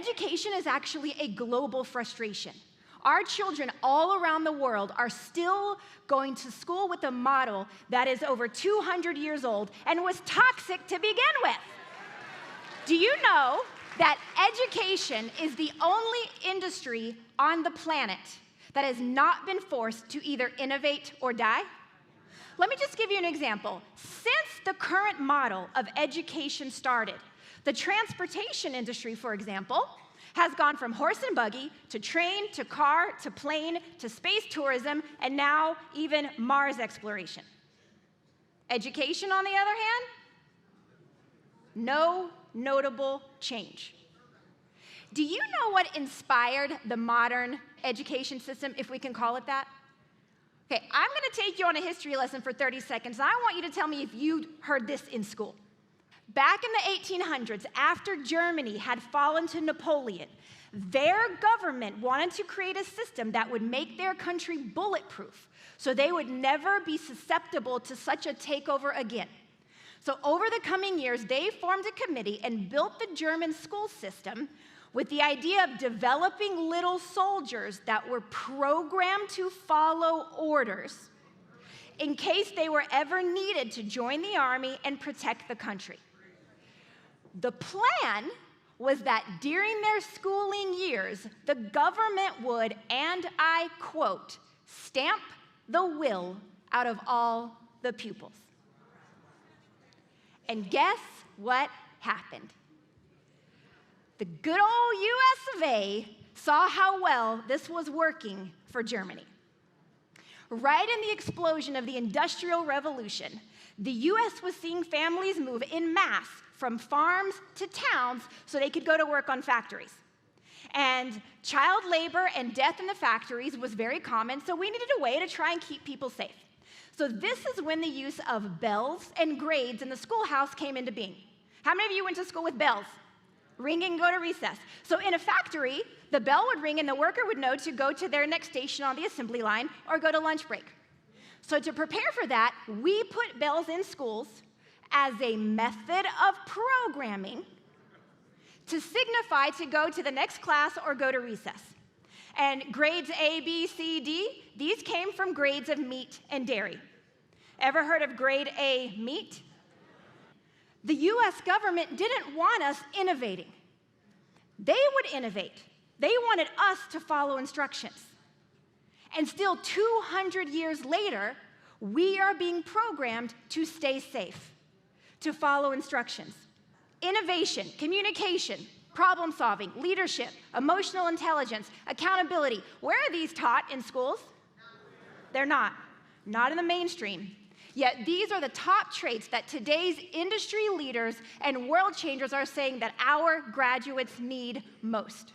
education is actually a global frustration. Our children all around the world are still going to school with a model that is over 200 years old and was toxic to begin with. Do you know that education is the only industry on the planet that has not been forced to either innovate or die? Let me just give you an example. Since the current model of education started, the transportation industry, for example, has gone from horse and buggy to train to car to plane to space tourism and now even Mars exploration. Education, on the other hand, no notable change. Do you know what inspired the modern education system, if we can call it that? Okay, I'm going to take you on a history lesson for 30 seconds, and I want you to tell me if you heard this in school. Back in the 1800s, after Germany had fallen to Napoleon, their government wanted to create a system that would make their country bulletproof, so they would never be susceptible to such a takeover again. So over the coming years, they formed a committee and built the German school system with the idea of developing little soldiers that were programmed to follow orders in case they were ever needed to join the army and protect the country. The plan was that during their schooling years, the government would, and I quote, stamp the will out of all the pupils. And guess what happened? The good old US of A saw how well this was working for Germany. Right in the explosion of the Industrial Revolution, the US was seeing families move en masse from farms to towns so they could go to work on factories. And child labor and death in the factories was very common, so we needed a way to try and keep people safe. So this is when the use of bells and grades in the schoolhouse came into being. How many of you went to school with bells? Ring and go to recess. So in a factory, the bell would ring and the worker would know to go to their next station on the assembly line or go to lunch break. So to prepare for that, we put bells in schools as a method of programming to signify to go to the next class or go to recess. And grades A, B, C, D, these came from grades of meat and dairy. Ever heard of grade A meat? The US government didn't want us innovating. They would innovate. They wanted us to follow instructions. And still 200 years later, we are being programmed to stay safe, to follow instructions. Innovation, communication, problem solving, leadership, emotional intelligence, accountability. Where are these taught in schools? They're not in the mainstream. Yet these are the top traits that today's industry leaders and world changers are saying that our graduates need most.